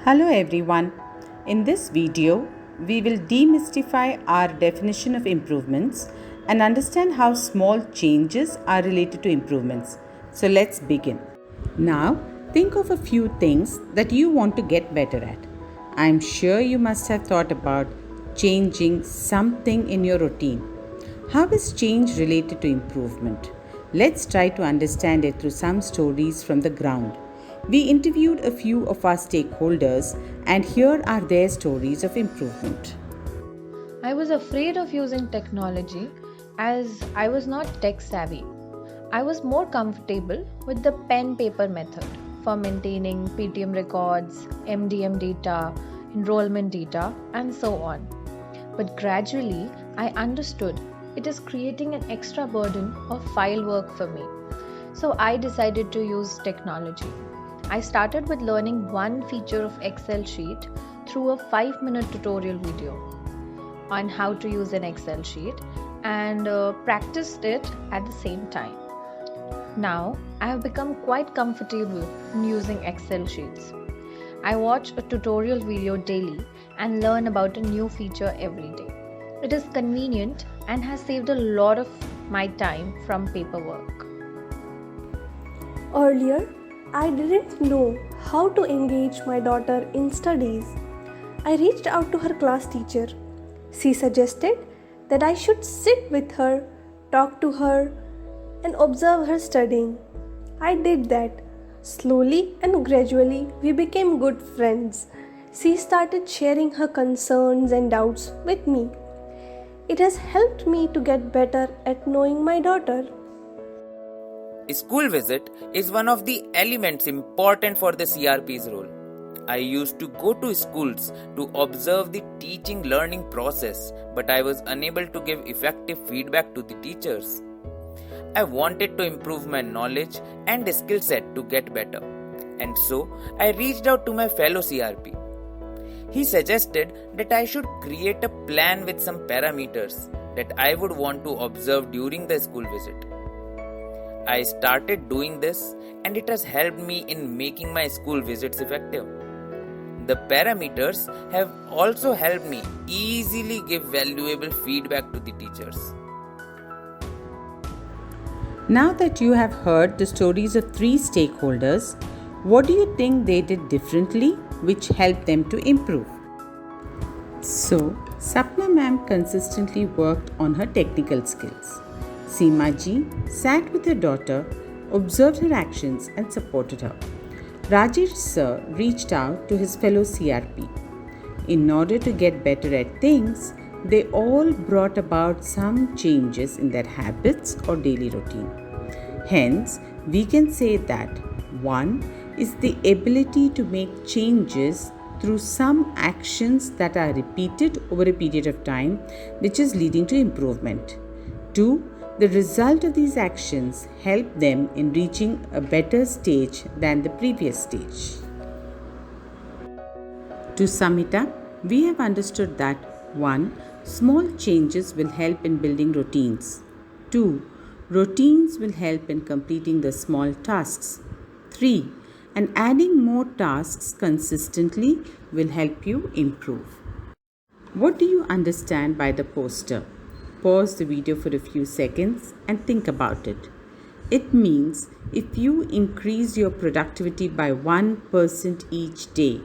Hello everyone. In this video, we will demystify our definition of improvements and understand how small changes are related to improvements. So let's begin. Now, think of a few things that you want to get better at. I'm sure you must have thought about changing something in your routine. How is change related to improvement? Let's try to understand it through some stories from the ground. We interviewed a few of our stakeholders, and here are their stories of improvement. I was afraid of using technology as I was not tech savvy. I was more comfortable with the pen paper method for maintaining PTM records, MDM data, enrollment data, and so on. But gradually, I understood it is creating an extra burden of file work for me. So I decided to use technology. I started with learning one feature of Excel sheet through a 5-minute tutorial video on how to use an Excel sheet and practiced it at the same time. Now, I have become quite comfortable in using Excel sheets. I watch a tutorial video daily and learn about a new feature every day. It is convenient and has saved a lot of my time from paperwork. Earlier, I didn't know how to engage my daughter in studies. I reached out to her class teacher. She suggested that I should sit with her, talk to her, and observe her studying. I did that. Slowly and gradually, we became good friends. She started sharing her concerns and doubts with me. It has helped me to get better at knowing my daughter. A school visit is one of the elements important for the CRP's role. I used to go to schools to observe the teaching learning process, but I was unable to give effective feedback to the teachers. I wanted to improve my knowledge and skill set to get better, and so I reached out to my fellow CRP. He suggested that I should create a plan with some parameters that I would want to observe during the school visit. I started doing this, and it has helped me in making my school visits effective. The parameters have also helped me easily give valuable feedback to the teachers. Now that you have heard the stories of three stakeholders, what do you think they did differently which helped them to improve? So, Sapna ma'am consistently worked on her technical skills. Seema ji sat with her daughter, observed her actions and supported her. Rajesh sir reached out to his fellow CRP. In order to get better at things, they all brought about some changes in their habits or daily routine. Hence, we can say that 1 is the ability to make changes through some actions that are repeated over a period of time, which is leading to improvement. 2, the result of these actions help them in reaching a better stage than the previous stage. To sum it up, we have understood that 1. Small changes will help in building routines. 2. Routines will help in completing the small tasks. 3. And adding more tasks consistently will help you improve. What do you understand by the poster? Pause the video for a few seconds and think about it. It means if you increase your productivity by 1% each day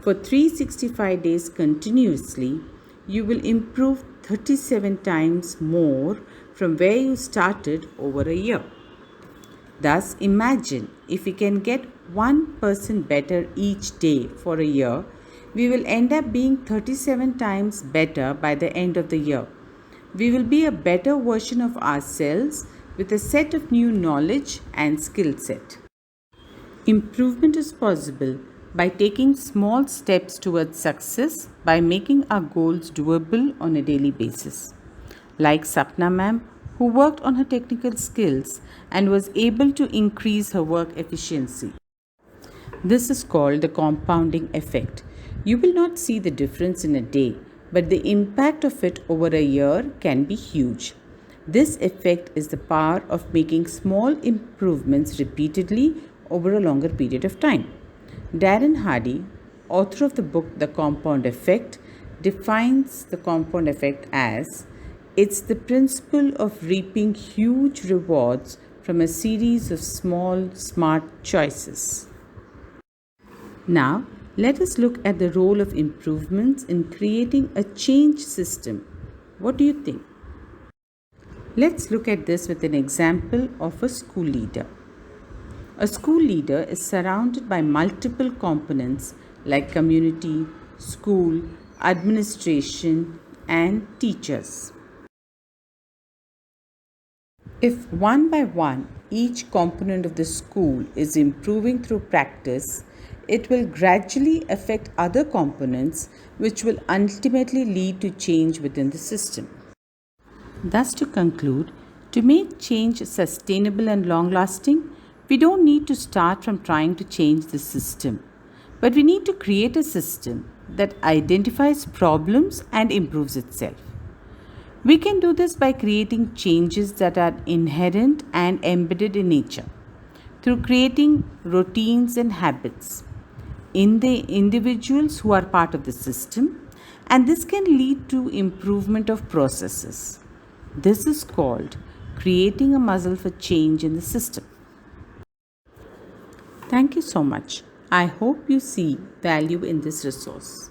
for 365 days continuously, you will improve 37 times more from where you started over a year. Thus, imagine if we can get 1% better each day for a year, we will end up being 37 times better by the end of the year. We will be a better version of ourselves with a set of new knowledge and skill set. Improvement is possible by taking small steps towards success by making our goals doable on a daily basis. Like Sapna ma'am, who worked on her technical skills and was able to increase her work efficiency. This is called the compounding effect. You will not see the difference in a day, but the impact of it over a year can be huge. This effect is the power of making small improvements repeatedly over a longer period of time. Darren Hardy, author of the book The Compound Effect, defines the compound effect as it's the principle of reaping huge rewards from a series of small, smart choices. Now, let us look at the role of improvements in creating a change system. What do you think? Let's look at this with an example of a school leader. A school leader is surrounded by multiple components like community, school, administration, and teachers. If one by one each component of the school is improving through practice, it will gradually affect other components, which will ultimately lead to change within the system. Thus, to conclude, to make change sustainable and long lasting, we don't need to start from trying to change the system, but we need to create a system that identifies problems and improves itself. We can do this by creating changes that are inherent and embedded in nature through creating routines and habits in the individuals who are part of the system, and this can lead to improvement of processes. This is called creating a muscle for change in the system. Thank you so much. I hope you see value in this resource.